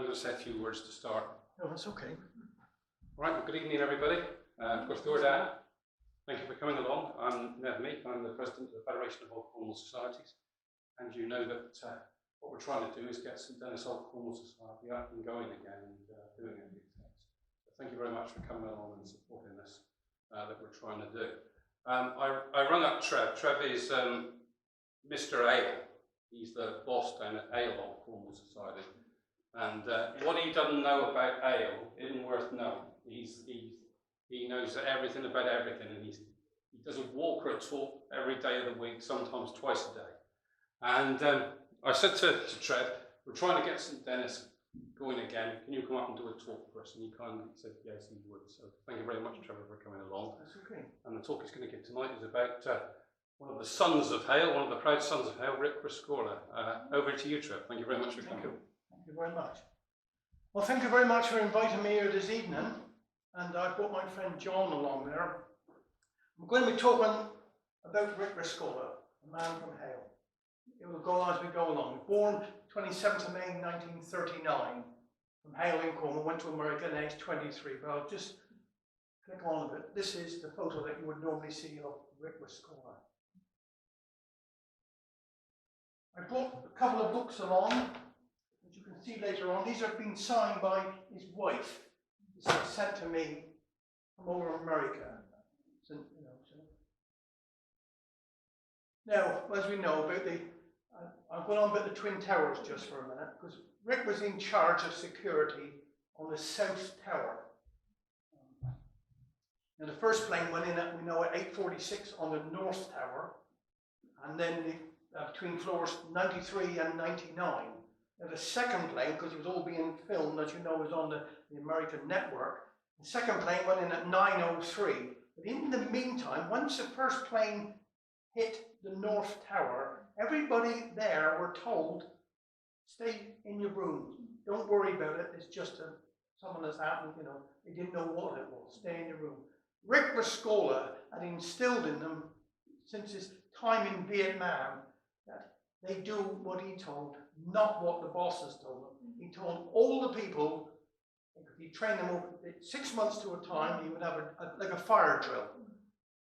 going to say a few words to start. No, that's okay. Right, well, good evening, everybody. Rescorla. Thank you for coming along. I'm Nev Meek. I'm the president of the Federation of Old Cornwall Societies. And you know that what we're trying to do is get St Dennis Old Cornwall Society up and going again and doing a few things. So thank you very much for coming along and supporting this that we're trying to do. I rung up Trev. Trev is Mr. Ale. He's the boss down at Ale Old Cornwall Society. And what he doesn't know about Ale isn't worth knowing. He knows everything about everything, and he does a walk or a talk every day of the week, sometimes twice a day. And I said to Trev, we're trying to get St Dennis going again. Can you come up and do a talk for us? And he kindly said yes, he would. So thank you very much, Trevor, for coming along. That's okay. And the talk he's going to give tonight is about one of the sons of Hale, one of the proud sons of Hale, Rick Rescorla. Over to you, Trev. Thank you very much for coming. Thank you very much. Well, thank you very much for inviting me here this evening. And I brought my friend John along there. I'm going to be talking about Rick Rescorla, a man from Hale. It will go as we go along. Born 27th of May 1939 from Hale in Cornwall, went to America at age 23. But I'll just click on a bit. This is the photo that you would normally see of Rick Rescorla. I brought a couple of books along, which you can see later on. These have been signed by his wife. This was sent to me from over America. So, Now, as we know about I'll go on about the Twin Towers just for a minute, because Rick was in charge of security on the South Tower. Now, the first plane went in at, we know, at 8:46 on the North Tower, and then between floors 93 and 99. Now, the second plane, because it was all being filmed, as you know, was on the American network. The second plane went in at 9:03. But in the meantime, once the first plane hit the North Tower, everybody there were told, stay in your rooms. Don't worry about it. It's just something that's happened, They didn't know what it was. Stay in your room. Rick Rescorla had instilled in them, since his time in Vietnam, that they do what he told, not what the bosses told them. He told all the people, he trained them over 6 months to a time, he would have like a fire drill.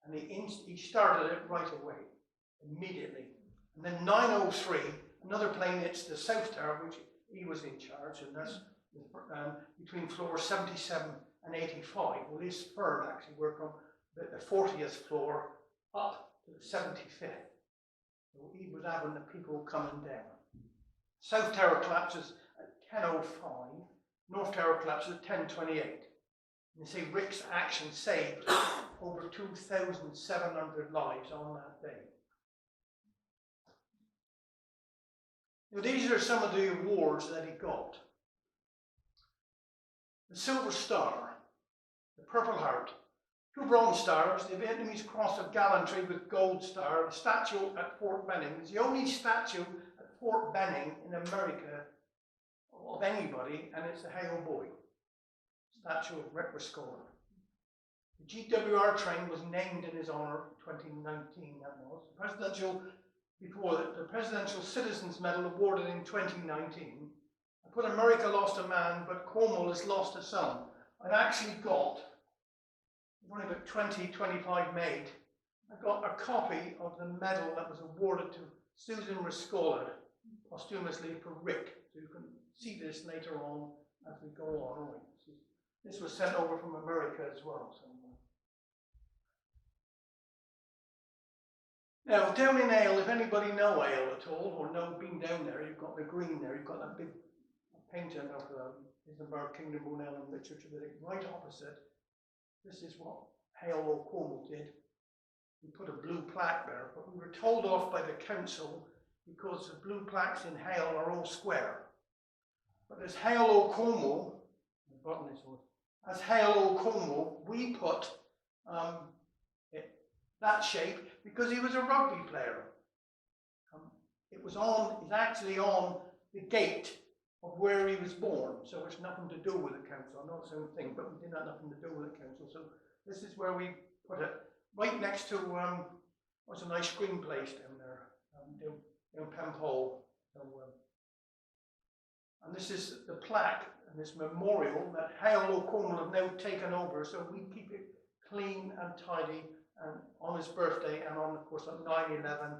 And he started it right away, immediately. And then 9:03, another plane hits the South Tower, which he was in charge, and that's between floors 77 and 85. Well, his firm actually worked from the 40th floor up to the 75th. So he was having the people coming down. South Tower collapses at 10:05. North Tower collapses at 10:28. And they say Rick's action saved over 2,700 lives on that day. Now, these are some of the awards that he got. The Silver Star, the Purple Heart, 2 Bronze Stars, the Vietnamese Cross of Gallantry with Gold Star, a statue at Fort Benning. It's the only statue at Fort Benning in America of anybody, and it's a Hale boy. Statue of Rick Rescorla. The GWR train was named in his honour in 2019, that was. The Presidential Citizens Medal awarded in 2019. I put America lost a man, but Cornwall has lost a son. I've actually got, only about 25 made. I've got a copy of the medal that was awarded to Susan Rescorla posthumously for Rick. So you can see this later on as we go on. Right. This was sent over from America as well. So. Now, down in Ale, if anybody know Ale at all, or been down there, you've got the green there, you've got that big painting of Isambard, Kingdom, Brunel and Richard Trevithick right opposite. This is what Hale or Cornwall did. We put a blue plaque there, but we were told off by the council because the blue plaques in Hale are all square. But as Hale or Cornwall, as Hale or Cornwall, we put that shape because he was a rugby player. It's actually on the gate of where he was born, so it's nothing to do with the council. I know it's own thing, but we didn't have nothing to do with the council. So this is where we put it, right next to what's a nice green place down there, in Penpole. So, And this is the plaque and this memorial that Hale O'Connell have now taken over, so we keep it clean and tidy, and on his birthday and on, of course, on 9/11.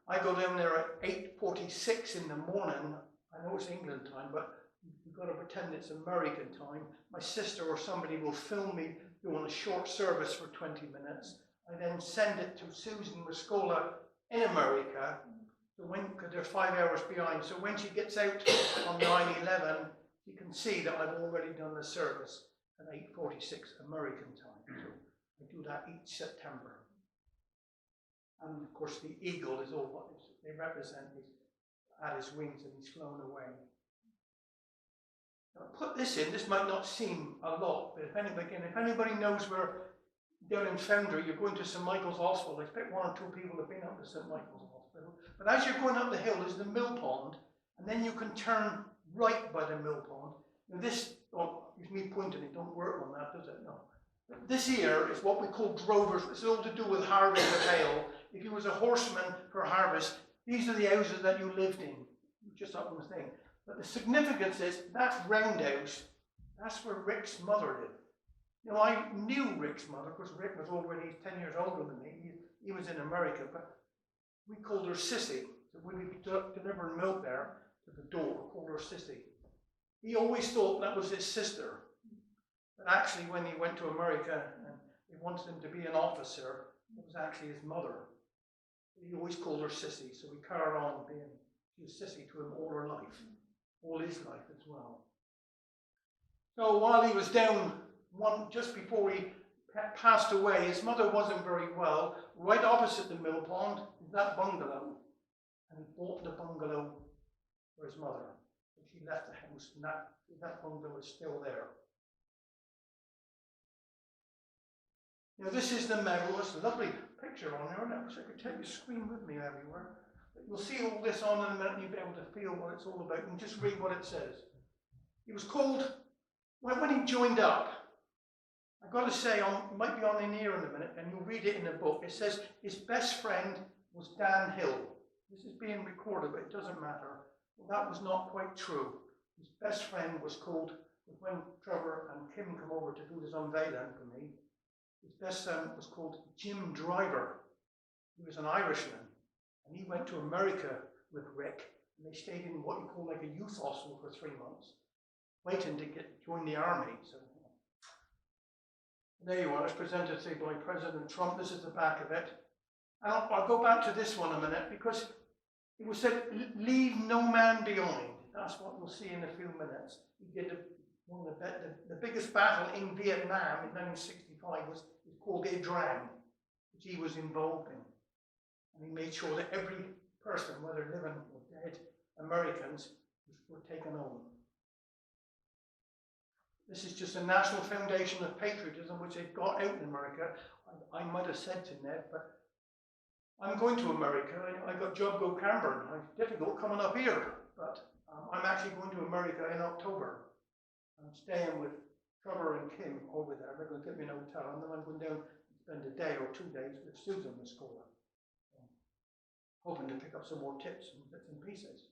I go down there at 8:46 in the morning. I know it's England time, but you've got to pretend it's American time. My sister or somebody will film me doing a short service for 20 minutes. I then send it to Susan Rescorla in America, so because they're 5 hours behind. So when she gets out on 9/11, you can see that I've already done the service at 8:46 American time. So I do that each September. And of course the eagle is all what they represent. He's at his wings and he's flown away. Now, put this in, this might not seem a lot, but if anybody knows where down in Foundry you're going to St Michael's Hospital, I expect 1 or 2 people have been up to St Michael's Hospital. But as you're going up the hill is the mill pond, and then you can turn right by the mill pond. Now this, it's me pointing, it don't work on that, does it? No. But this here is what we call drovers. It's all to do with harvest of ale. If you was a horseman for harvest, these are the houses that you lived in, just up on the thing. But the significance is that roundhouse, that's where Rick's mother lived. Now I knew Rick's mother, because Rick was already 10 years older than me. He was in America, but we called her Sissy. So when we delivered milk there to the door, called her Sissy. He always thought that was his sister. But actually when he went to America and they wanted him to be an officer, it was actually his mother. He always called her Sissy, so we carried on being, she was Sissy to him all her life, all his life as well. So while he was down, just before he passed away, his mother wasn't very well. Right opposite the mill pond is that bungalow, and he bought the bungalow for his mother. So she left the house, and that bungalow is still there. Now this is the medal. It's a lovely picture on there, and I wish I could take the screen with me everywhere. But you'll see all this on in a minute, and you'll be able to feel what it's all about, and just read what it says. He was called, when he joined up, I've got to say, it might be on in here in a minute, and you'll read it in the book. It says his best friend was Dan Hill. This is being recorded, but it doesn't matter. Well, that was not quite true. His best friend was called, when Trevor and Kim come over to do this unveiling for me, his best friend was called Jim Driver. He was an Irishman, and he went to America with Rick, and they stayed in what you call like a youth hostel for 3 months, waiting to join the army. So there you are. It's presented, say, by President Trump. This is the back of it. And I'll go back to this one a minute, because it was said, leave no man behind. That's what we'll see in a few minutes. He did one of the biggest battle in Vietnam in 1965 was called Idram, which he was involved in. And he made sure that every person, whether living or dead, Americans, were taken on. This is just a National Foundation of Patriotism, which they've got out in America. I might have said to Ned, but I'm going to America. I got job go Cambern. It's difficult coming up here, but I'm actually going to America in October. I'm staying with Trevor and Kim over there. They're going to get me an hotel, and then I'm going down and spend a day or 2 days with Susan Rescorla. Hoping to pick up some more tips and bits and pieces.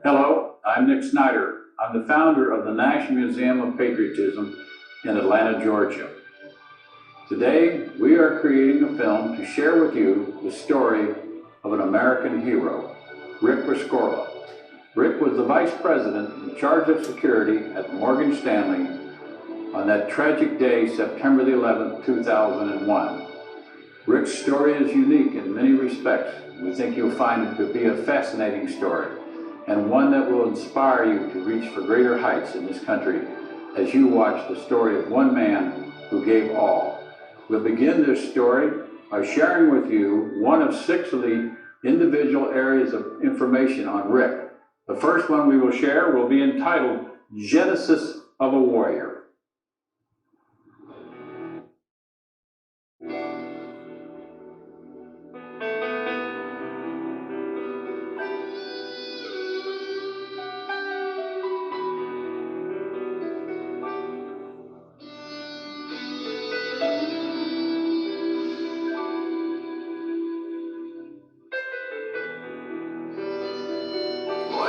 Hello, I'm Nick Snyder. I'm the founder of the National Museum of Patriotism in Atlanta, Georgia. Today, we are creating a film to share with you the story of an American hero, Rick Rescorla. Rick was the vice president in charge of security at Morgan Stanley on that tragic day, September the 11th, 2001. Rick's story is unique in many respects. We think you'll find it to be a fascinating story, and one that will inspire you to reach for greater heights in this country as you watch the story of one man who gave all. We'll begin this story by sharing with you one of 6 of the individual areas of information on Rick. The first one we will share will be entitled Genesis of a Warrior.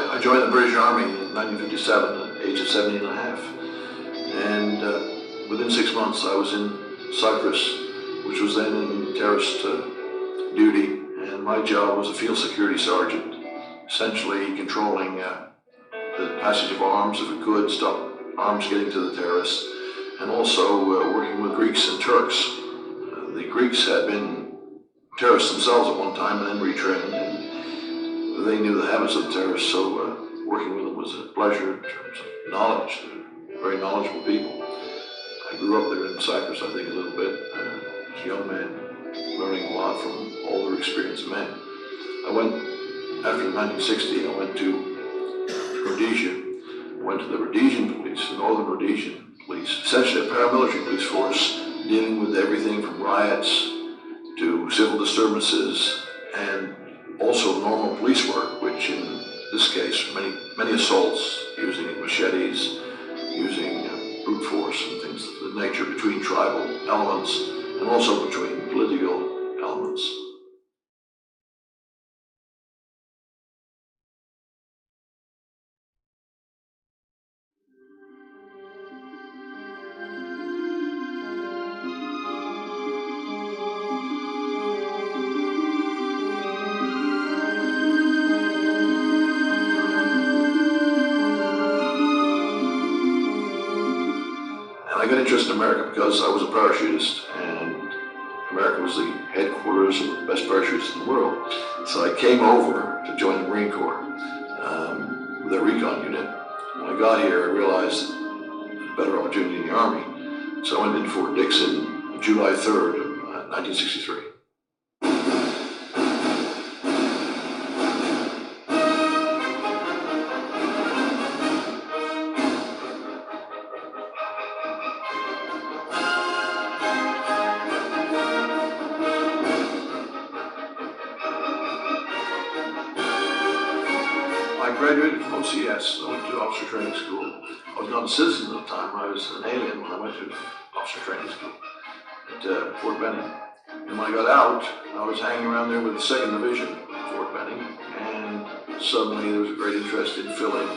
I joined the British Army in 1957 at the age of 17 and a half. And within 6 months I was in Cyprus, which was then in terrorist duty. And my job was a field security sergeant, essentially controlling the passage of arms, if it could, stop arms getting to the terrorists, and also working with Greeks and Turks. The Greeks had been terrorists themselves at one time and then retrained, and they knew the habits of the terrorists, so working with them was a pleasure in terms of knowledge. They're very knowledgeable people. I grew up there in Cyprus, I think, a little bit, as a young man, learning a lot from older, experienced men. After 1960, I went to Rhodesia. I went to the Rhodesian police, the Northern Rhodesian police, essentially a paramilitary police force dealing with everything from riots to civil disturbances and also normal police work, which in this case, many assaults using machetes, using brute force and things of that nature between tribal elements and also between political elements. I got interested in America because I was a parachutist, and America was the headquarters of the best parachutists in the world. So I came over to join the Marine Corps with a recon unit. When I got here, I realized a better opportunity in the Army. So I went into Fort Dixon on July 3rd of 1963. I graduated from OCS. I went to officer training school. I was not a citizen at the time. I was an alien when I went to officer training school at Fort Benning. And when I got out, I was hanging around there with the 2nd Division at Fort Benning, and suddenly there was a great interest in filling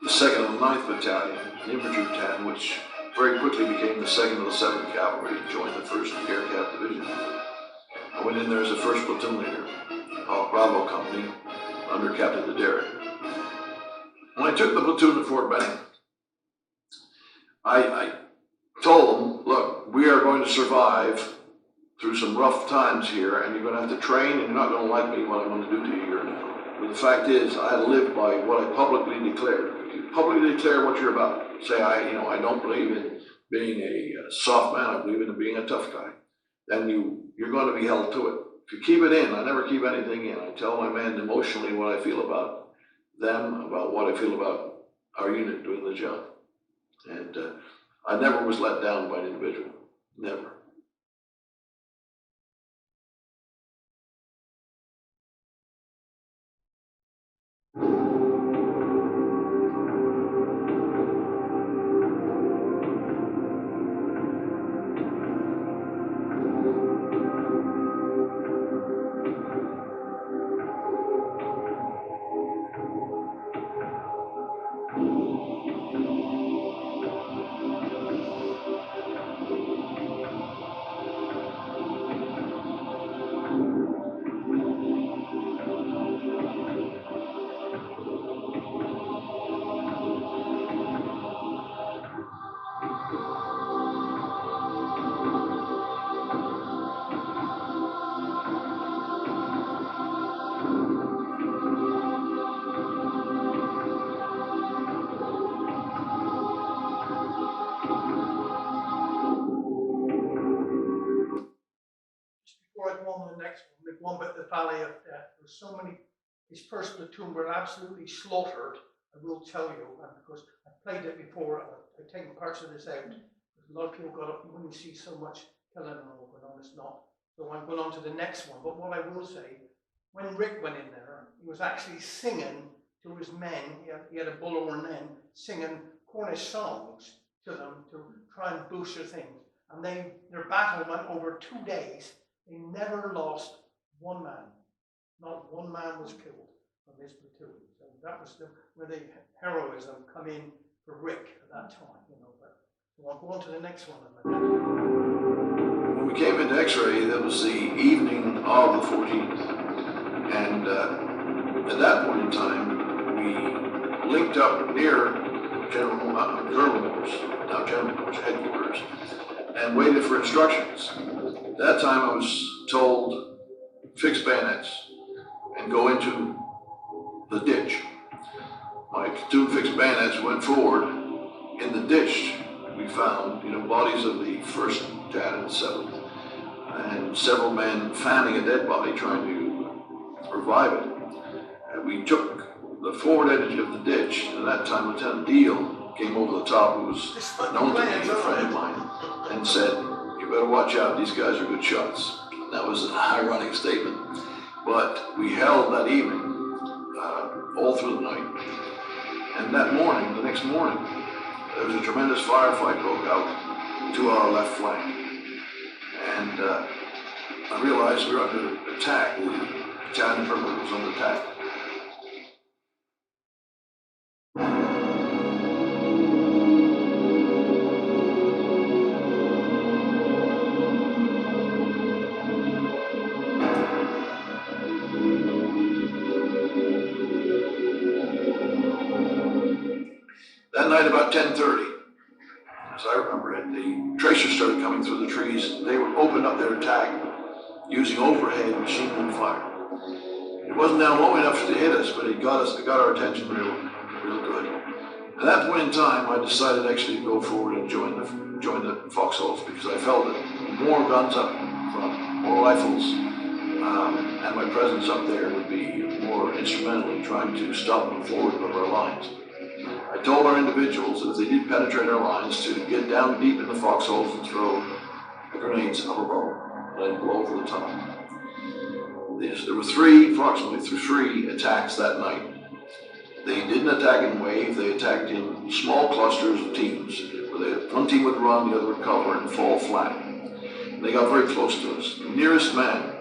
the 2nd and the 9th Battalion, an infantry battalion, which very quickly became the 2nd and the 7th Cavalry and joined the 1st Air Cav Division. I went in there as a 1st platoon leader, Bravo Company, under Captain Dederick. When I took the platoon at Fort Benning, I told them, look, we are going to survive through some rough times here, and you're going to have to train, and you're not going to like me, what I'm going to do to you here now. But the fact is, I live by what I publicly declared. If you publicly declare what you're about, say, I don't believe in being a soft man, I believe in being a tough guy, then you're going to be held to it. If you keep it in, I never keep anything in. I tell my men emotionally what I feel about them, about what I feel about our unit doing the job. And I never was let down by an individual, never. Before I go on to the next one, make one bit of the Valley of Death. because so many, his first platoon were absolutely slaughtered, I will tell you, and because I played it before, I've taken parts of this out, because a lot of people got up, you wouldn't see so much killing and all going on, it's not. So I'm going on to the next one, but what I will say, when Rick went in there, he was actually singing to his men, he had a bullhorn then, singing Cornish songs to them to try and boost their things. And their battle went over 2 days. They never lost one man. Not one man was killed from this platoon. So that was where the heroism come in for Rick at that time, you know. But so I'll go on to the next one. When we came into X-ray, that was the evening of the 14th. And at that point in time, we linked up near Colonel Moore's, now General Moore's headquarters, and waited for instructions. At that time, I was told, fix bayonets and go into the ditch. My platoon fixed bayonets, went forward. In the ditch, we found, bodies of the 1st, 10th, and 7th, and several men fanning a dead body, trying to revive it. And we took the forward edge of the ditch, and at that time Lieutenant Deal came over the top, who was known to be a friend of mine, and said, "You better watch out, these guys are good shots." And that was an ironic statement. But we held that evening, all through the night. And that morning, the next morning, there was a tremendous firefight broke out to our left flank. And I realized we were under attack. The battalion perimeter was under attack. That night about 10:30, as I remember it, the tracers started coming through the trees. They opened up their attack using overhead machine gun fire. It wasn't down low enough to hit us, but it got our attention real good. At that point in time, I decided actually to go forward and join the foxholes, because I felt that more guns up front, more rifles, and my presence up there would be more instrumental in trying to stop them forward of our lines. I told our individuals that if they did penetrate our lines, to get down deep in the foxholes and throw grenades up above, and then blow over the top. There were approximately three attacks that night. They didn't attack in wave, they attacked in small clusters of teams, where one team would run, the other would cover, and fall flat. And they got very close to us. The nearest man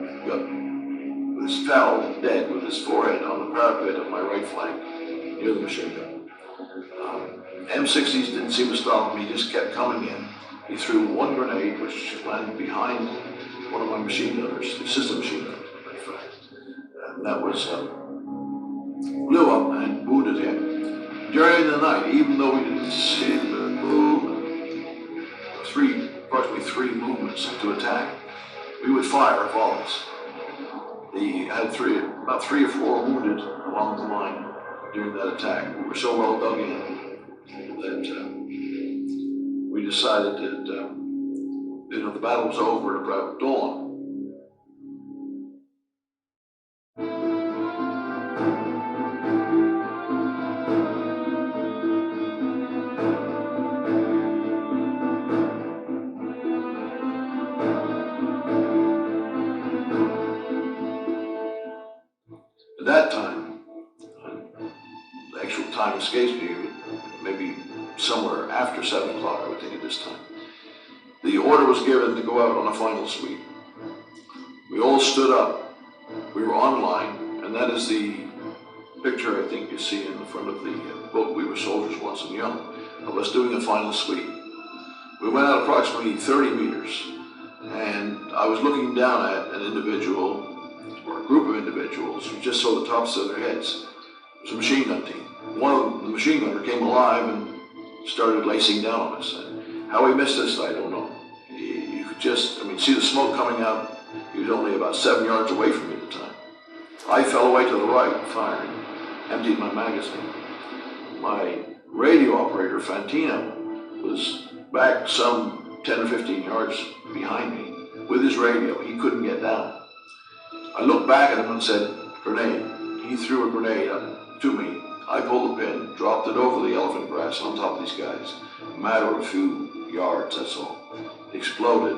fell dead with his forehead on the parapet of my right flank, near the machine gun. M60s didn't seem to stop him, he just kept coming in. He threw one grenade, which landed behind one of my machine gunners, the assistant machine gunner, in fact. And that was, blew up and wounded him. During the night, even though we didn't see the movement, approximately three movements to attack, we would fire volleys. He had about three or four wounded along the line during that attack. We were so well dug in that we decided that the battle was over at about dawn. At that time, the actual time escapes me, maybe somewhere after 7 o'clock, I would think at this time. The order was given to go out on a final sweep. We all stood up. We were on line, and that is the picture I think you see in the front of the book, We Were Soldiers Once and Young, of us doing a final sweep. We went out approximately 30 meters, and I was looking down at an individual, or a group of individuals, who just saw the tops of their heads. It was a machine gun team. One of the machine gunner came alive and started lacing down on us. And how he missed us, I don't know. You could just, see the smoke coming out. He was only about 7 yards away from me at the time. I fell away to the right, firing, emptied my magazine. My radio operator, Fantino, was back some 10 or 15 yards behind me with his radio. He couldn't get down. I looked back at him and said, grenade. He threw a grenade up to me. I pulled the pin, dropped it over the elephant grass on top of these guys. A matter of a few yards, that's all. It exploded,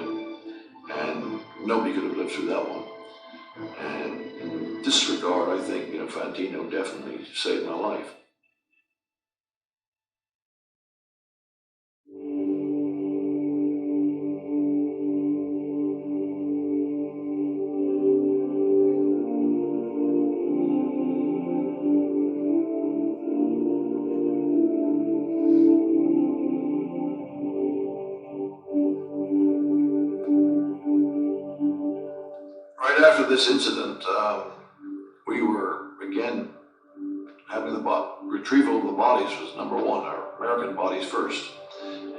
and nobody could have lived through that one. And in this regard, I think, Fantino definitely saved my life. Right after this incident, we were again having the retrieval of the bodies was number one, our American bodies first.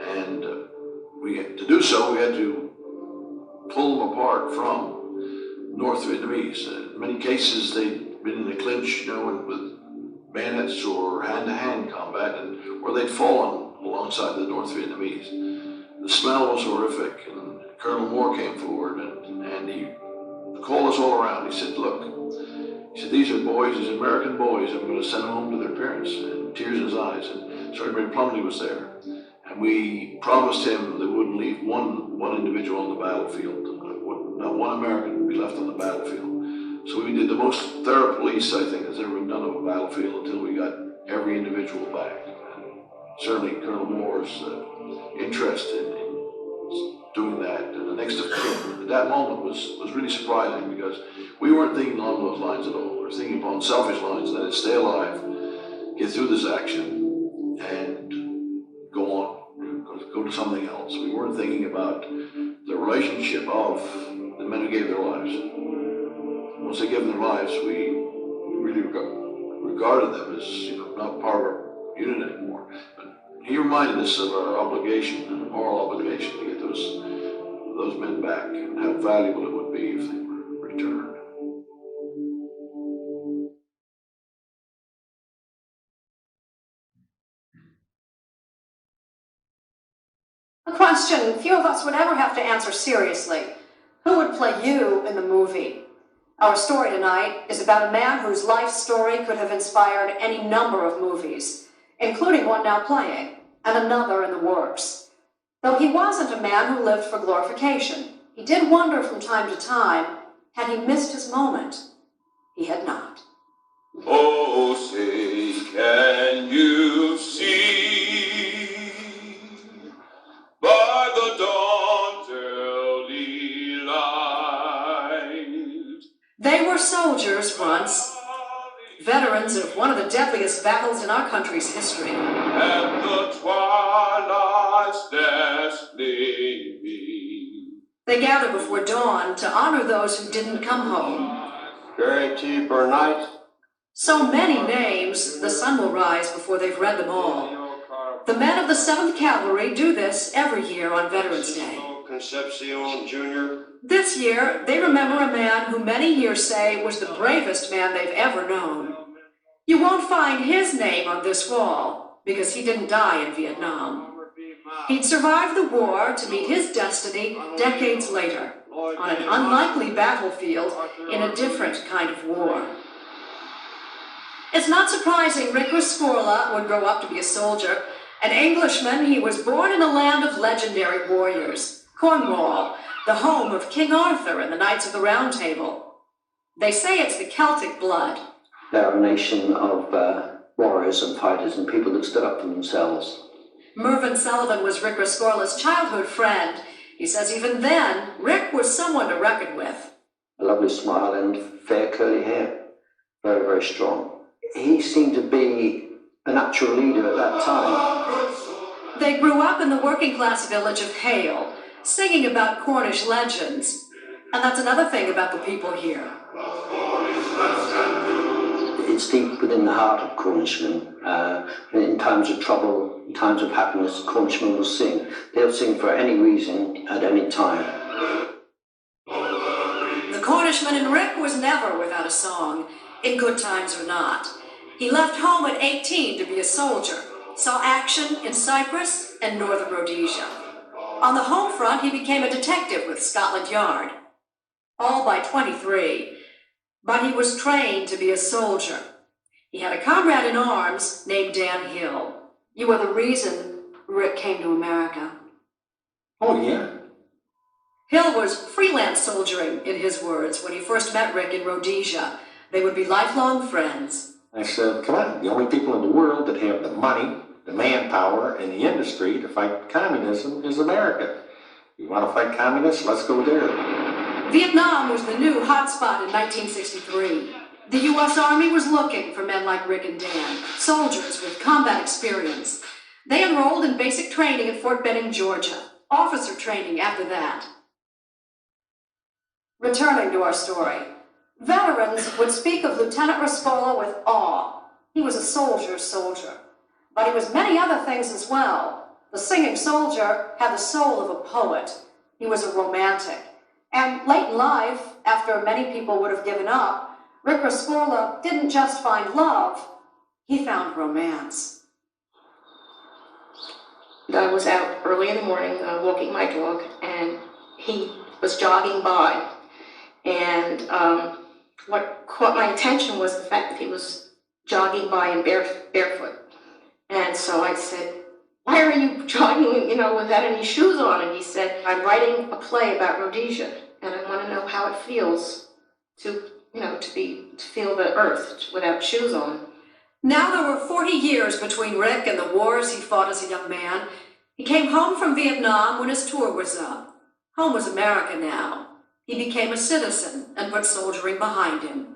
And to do so, we had to pull them apart from North Vietnamese. In many cases, they'd been in a clinch, with bayonets or hand-to-hand combat, and where they'd fallen alongside the North Vietnamese. The smell was horrific, and Colonel Moore came forward, and he called us all around. He said, look, these are boys, these American boys. I'm going to send them home to their parents. And tears in his eyes. And Sergeant Plumley was there. And we promised him that we wouldn't leave one individual on the battlefield. Not one American would be left on the battlefield. So we did the most thorough police, I think, that's ever been done of a battlefield until we got every individual back. And certainly Colonel Moore's interest in doing that and the next of kin at that moment was really surprising, because we weren't thinking along those lines at all. We were thinking upon selfish lines, that is, stay alive, get through this action, and go on, go to something else. We weren't thinking about the relationship of the men who gave their lives. Once they gave their lives, we really regarded them as not part of our unit anymore. But he reminded us of our obligation, and moral obligation, to get those men back, and how valuable it would be if they were returned. A question few of us would ever have to answer seriously. Who would play you in the movie? Our story tonight is about a man whose life story could have inspired any number of movies, including one now playing, and another in the works. Though he wasn't a man who lived for glorification, he did wonder from time to time, had he missed his moment? He had not. Oh, say, can you see by the dawn's early light? They were soldiers once, veterans of one of the deadliest battles in our country's history. At the twilight's last gleaming, They gathered before dawn to honor those who didn't come home. Gary T. Burnite. So many names, the sun will rise before they've read them all. The men of the 7th Cavalry do this every year on Veterans Day. Concepcion Jr. This year, they remember a man who many here say was the bravest man they've ever known. You won't find his name on this wall, because he didn't die in Vietnam. He'd survived the war to meet his destiny decades later, on an unlikely battlefield in a different kind of war. It's not surprising Rick Rescorla would grow up to be a soldier. An Englishman, he was born in a land of legendary warriors, Cornwall, the home of King Arthur and the Knights of the Round Table. They say it's the Celtic blood. They're a nation of warriors and fighters and people that stood up for themselves. Mervyn Sullivan was Rick Rescorla's childhood friend. He says even then, Rick was someone to reckon with. A lovely smile and fair curly hair. Very, very strong. He seemed to be a natural leader at that time. They grew up in the working class village of Hale, singing about Cornish legends. And that's another thing about the people here. It's deep within the heart of Cornishmen. In times of trouble, in times of happiness, Cornishmen will sing. They'll sing for any reason, at any time. The Cornishman in Rick was never without a song, in good times or not. He left home at 18 to be a soldier, saw action in Cyprus and northern Rhodesia. On the home front, he became a detective with Scotland Yard. All by 23. but he was trained to be a soldier. He had a comrade in arms named Dan Hill. You were the reason Rick came to America. Oh, yeah. Hill was freelance soldiering, in his words, when he first met Rick in Rhodesia. They would be lifelong friends. I said, come on, the only people in the world that have the money, the manpower, and the industry to fight communism is America. You want to fight communists? Let's go there. Vietnam was the new hotspot in 1963. The U.S. Army was looking for men like Rick and Dan, soldiers with combat experience. They enrolled in basic training at Fort Benning, Georgia. Officer training after that. Returning to our story, veterans would speak of Lieutenant Rescorla with awe. He was a soldier's soldier, but he was many other things as well. The singing soldier had the soul of a poet. He was a romantic. And late in life, after many people would have given up, Rick Rescorla didn't just find love, he found romance. I was out early in the morning walking my dog, and he was jogging by. And what caught my attention was the fact that he was jogging by in barefoot. And so I said, why are you jogging, without any shoes on? And he said, I'm writing a play about Rhodesia, and I want to know how it feels to feel the earth without shoes on. Now there were 40 years between Rick and the wars he fought as a young man. He came home from Vietnam when his tour was up. Home was America now. He became a citizen and put soldiering behind him.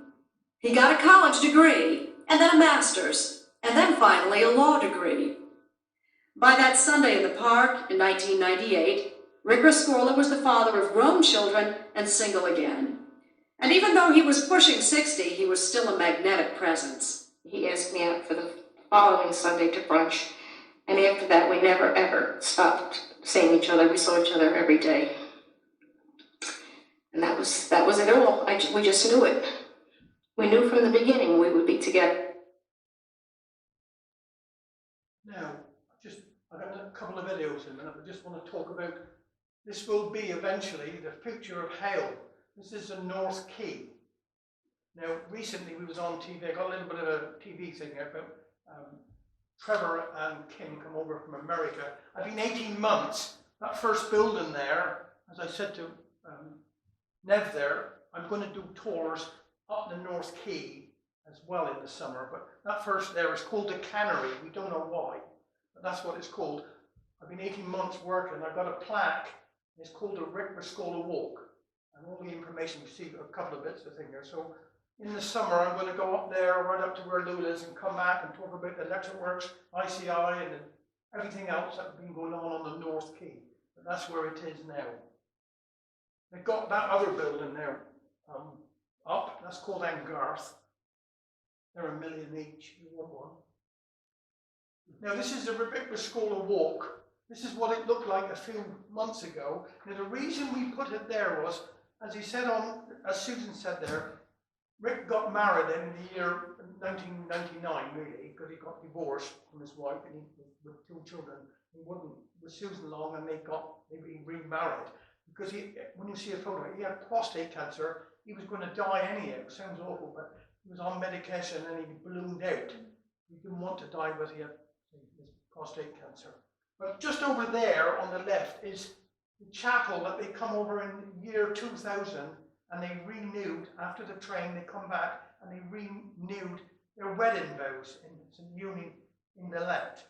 He got a college degree, and then a master's, and then finally a law degree. By that Sunday in the park in 1998, Rick Rescorla was the father of grown children and single again. And even though he was pushing 60, he was still a magnetic presence. He asked me out for the following Sunday to brunch, and after that we never ever stopped seeing each other. We saw each other every day. And that was it all. We just knew it. We knew from the beginning we would be together. Now, I've got a couple of videos in, and I just want to talk about, this will be eventually the picture of Hale. This is the North Quay. Now, recently we was on TV, I got a little bit of a TV thing about Trevor and Kim come over from America. I've been 18 months. That first building there, as I said to Nev there, I'm going to do tours up the North Quay as well in the summer, but that first there is called the Cannery. We don't know why, but that's what it's called. I've been 18 months working. I've got a plaque. It's called the Rick Rescorla Walk, and all the information you see, a couple of bits of thing there. So in the summer, I'm going to go up there, right up to where Lou is, and come back and talk about the electric works, ICI, and everything else that's been going on the North Quay. But that's where it is now. They've got that other building there up. That's called Angarth. They're $1 million each. You want one? Now this is the Rick Rescorla Walk. This is what it looked like a few months ago. Now the reason we put it there was, as Susan said there, Rick got married in the year 1999, really, because he got divorced from his wife and with 2 children. He wasn't with Susan long, and they remarried. Because when you see a photo, he had prostate cancer. He was going to die anyhow. It sounds awful, but he was on medication and he ballooned out. He didn't want to die, but he had his prostate cancer. But just over there on the left is the chapel that they come over in the year 2000, and they renewed, after the train, they come back and they renewed their wedding vows in St. Union in the Lent.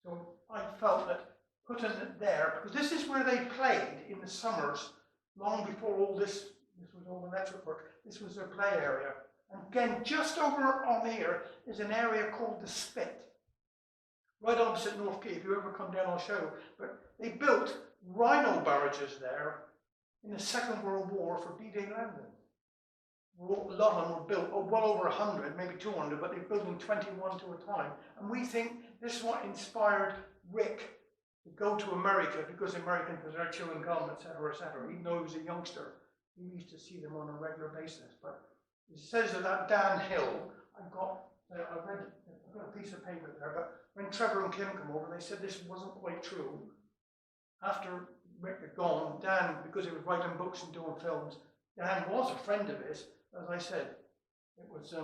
So I felt that putting it there, because this is where they played in the summers, long before all this was all electric work. This was their play area. And again, just over on here is an area called the Spit, right opposite North Quay. If you ever come down, I'll show you. But they built rhino barrages there in the Second World War for D-Day landing. A lot of them were built, well over 100, maybe 200, but they built them 21 to a time. And we think this is what inspired Rick to go to America, because Americans are chewing gum, etc., etc. Even though he was a youngster, he used to see them on a regular basis. But it says that Dan Hill, I've got a piece of paper there, but when Trevor and Kim come over, they said this wasn't quite true. After Rick had gone, Dan, because he was writing books and doing films, Dan was a friend of his. As I said, it was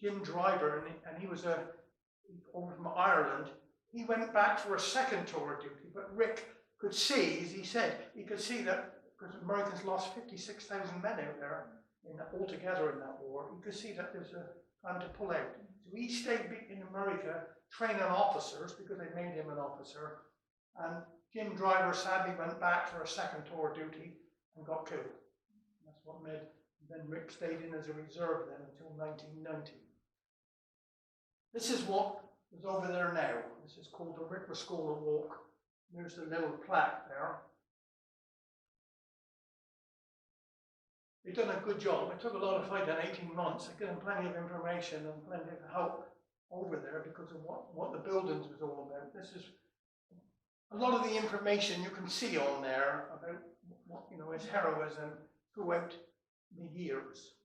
Jim Driver, and he was over from Ireland. He went back for a second tour of duty, but Rick could see, as he said, he could see that because Americans lost 56,000 men out there altogether in that war. He could see that there was a time to pull out. So he stayed in America training officers because they made him an officer. And Jim Driver sadly went back for a second tour of duty and got killed. That's what made, then Rick stayed in as a reserve then until 1990. This is what is over there now. This is called the Rescorla Walk. There's the little plaque there. They've done a good job. It took a lot of fight in 18 months. I gave them plenty of information and plenty of help over there because of what the buildings was all about. This is a lot of the information you can see on there about what, you know, his heroism throughout the years.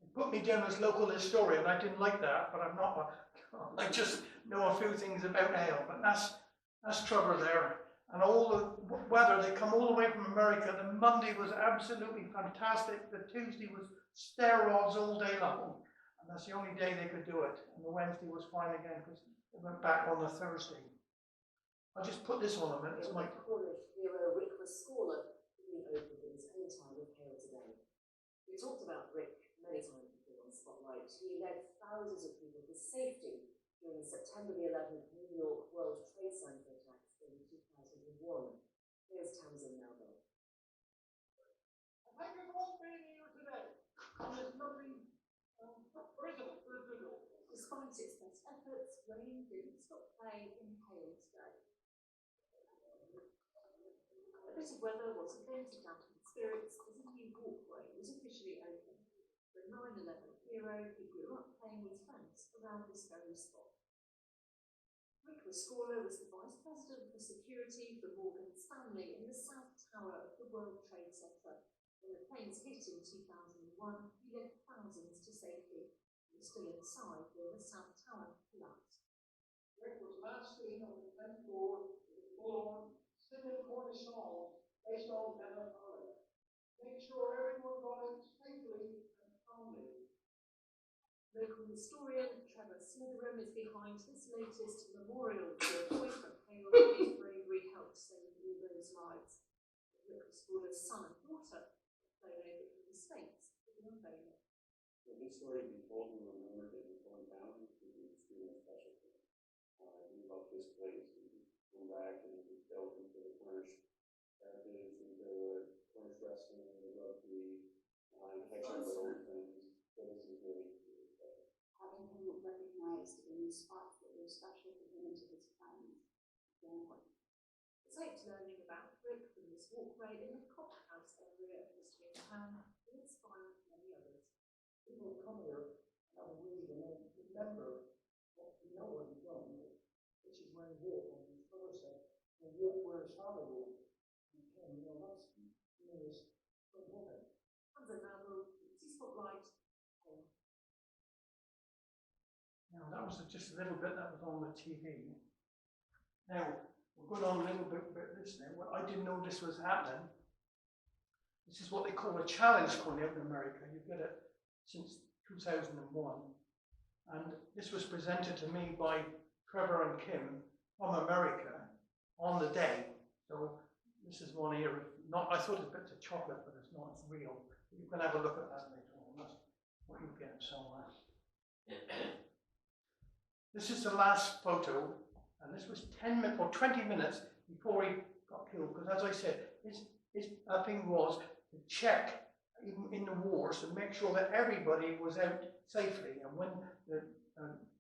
They put me down as local historian. I didn't like that, but I'm not. I just know a few things about Hale, but that's Trevor there. And all the weather, they come all the way from America. The Monday was absolutely fantastic. The Tuesday was stair rods all day long. And that's the only day they could do it. And the Wednesday was fine again because they went back on the Thursday. I'll just put this on a minute. It's my Cornish hero Rick Rescorla being opened in his own time of Hale today. We talked about Rick many times before on Spotlight. He led thousands of people to safety during the September the 11th New York World Trade Center attacks in 2001. Here's Tamsin Melville. Thank you for being here today on this lovely prison. Despite its best efforts, rain didn't stop playing in Hale today. A bit of weather was again to dampen spirits as a new walkway was officially opened. The 9/11 hero who grew up playing with friends around this very spot. Rick Rescorla was the Vice President for Security for Morgan Stanley in the South Tower of the World Trade Center. When the planes hit in 2001, he led thousands to safety. He was still inside when the South Tower collapsed. Rick was last seen on the 10th floor with a full-on singing Cornish songs based on Helen Holiday. Make sure everyone got in safely and calmly. Local historian Trevor Smitheram is behind this latest memorial to a boy from Hale whose bravery helped save all those lives. Rick Rescorla's son and daughter flown over from the States to unveil it. When this story be told and remembered and going down, it would be extremely special to me. We love this place. We come back and we delve into the Cornish heritage, into the Cornish wrestling, the rugby, catching the old friends. So this is really special. Having him recognized in spots that were special to him and to his friends. Family. It's like learning about Rick from this walkway in the Cop House area of his hometown will inspire many others. People come here and have a read and then remember what we know what he's done. This is where he lived, and his brother said, and walk where his father walked. And Ken, you know, that's so important. Tamsin Melville, Spotlight. Now, that was just a little bit that was on the TV. Now, we're going on a little bit about this now. Well, I didn't know this was happening. This is what they call a challenge coming out in America. You get it since 2001. And this was presented to me by Trevor and Kim from America on the day. So this is one here. Not, I thought it was bits of chocolate, but it's not. It's real. You can have a look at that later on. That's what you get somewhere. This is the last photo, and this was 10 minutes or 20 minutes before he got killed. Because as I said, his thing was to check even in the wars and make sure that everybody was out safely. And when the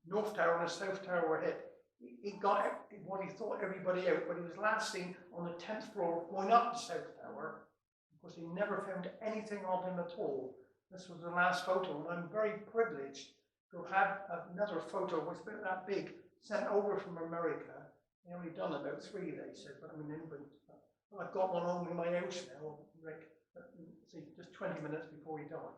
North Tower and the South Tower were hit, he got what he thought everybody out, but he was last seen on the 10th floor going up the South Tower. Of course, he never found anything of him at all. This was the last photo, and I'm very privileged to have another photo, which is about that big, sent over from America. They only done about 3, they said, but I'm in England. I've got one home in my house now, Rick. See, just 20 minutes before he died.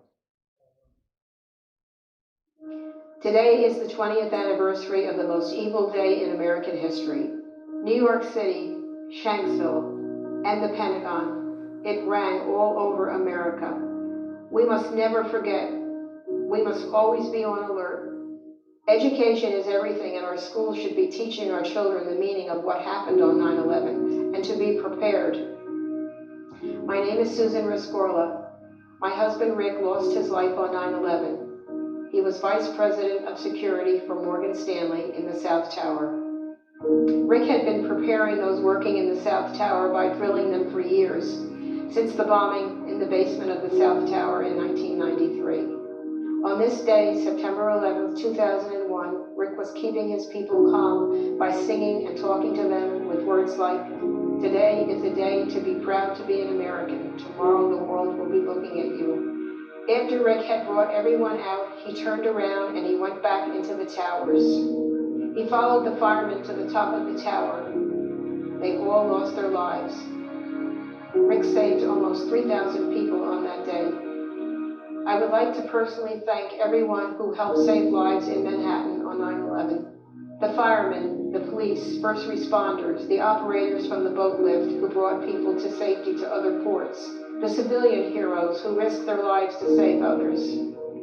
Today is the 20th anniversary of the most evil day in American history. New York City, Shanksville, and the Pentagon. It rang all over America. We must never forget We must always be on alert. Education is everything, and our schools should be teaching our children the meaning of what happened on 9/11 and to be prepared. My name is Susan Rescorla. My husband Rick lost his life on 9/11. He was Vice President of Security for Morgan Stanley in the South Tower. Rick had been preparing those working in the South Tower by drilling them for years, since the bombing in the basement of the South Tower in 1993. On this day, September 11, 2001, Rick was keeping his people calm by singing and talking to them with words like, "Today is a day to be proud to be an American. Tomorrow the world will be looking at you." After Rick had brought everyone out, he turned around and he went back into the towers. He followed the firemen to the top of the tower. They all lost their lives. Rick saved almost 3,000 people on that day. I would like to personally thank everyone who helped save lives in Manhattan on 9/11. The firemen, the police, first responders, the operators from the boat lift who brought people to safety to other ports, the civilian heroes who risked their lives to save others,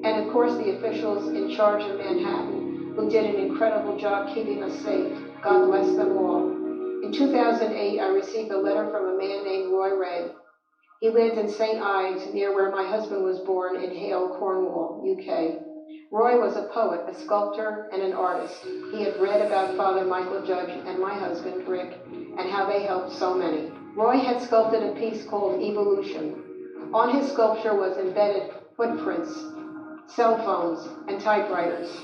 and of course the officials in charge of Manhattan who did an incredible job keeping us safe. God bless them all. In 2008, I received a letter from a man named Roy Ray. He lived in St. Ives, near where my husband was born in Hale, Cornwall, UK. Roy was a poet, a sculptor, and an artist. He had read about Father Michael Judge and my husband, Rick, and how they helped so many. Roy had sculpted a piece called Evolution. On his sculpture was embedded footprints, cell phones, and typewriters.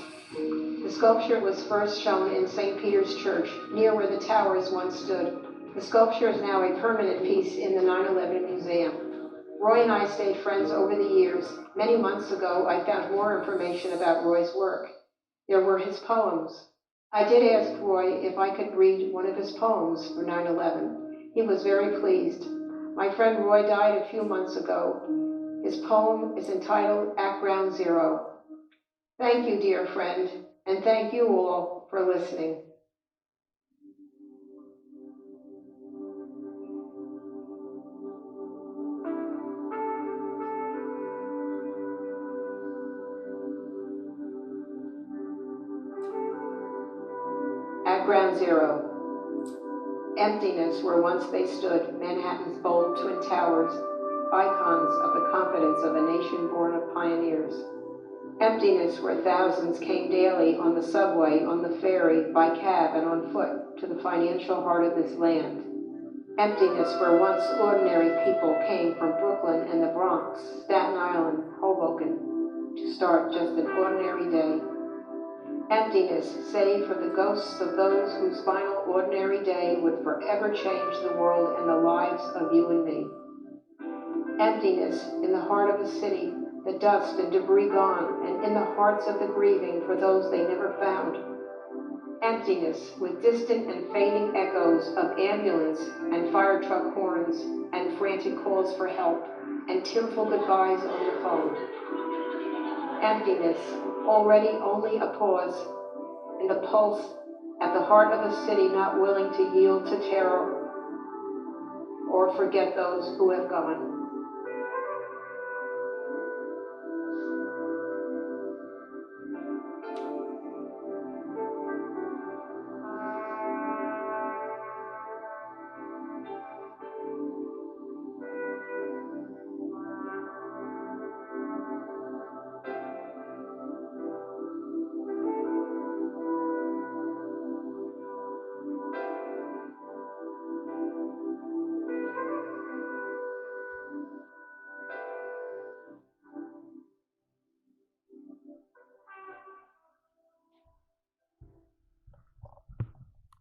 The sculpture was first shown in St. Peter's Church, near where the towers once stood. The sculpture is now a permanent piece in the 9/11 Museum. Roy and I stayed friends over the years. Many months ago, I found more information about Roy's work. There were his poems. I did ask Roy if I could read one of his poems for 9/11. He was very pleased. My friend Roy died a few months ago. His poem is entitled At Ground Zero. Thank you, dear friend, and thank you all for listening. At Ground Zero. Emptiness where once they stood, Manhattan's bold twin towers, icons of the confidence of a nation born of pioneers. Emptiness where thousands came daily on the subway, on the ferry, by cab and on foot to the financial heart of this land. Emptiness where once ordinary people came from Brooklyn and the Bronx, Staten Island, Hoboken, to start just an ordinary day. Emptiness, save for the ghosts of those whose final ordinary day would forever change the world and the lives of you and me. Emptiness in the heart of the city, the dust and debris gone, and in the hearts of the grieving for those they never found. Emptiness with distant and fading echoes of ambulance and fire truck horns and frantic calls for help and tearful goodbyes on the phone. Emptiness, already only a pause in the pulse at the heart of a city not willing to yield to terror or forget those who have gone.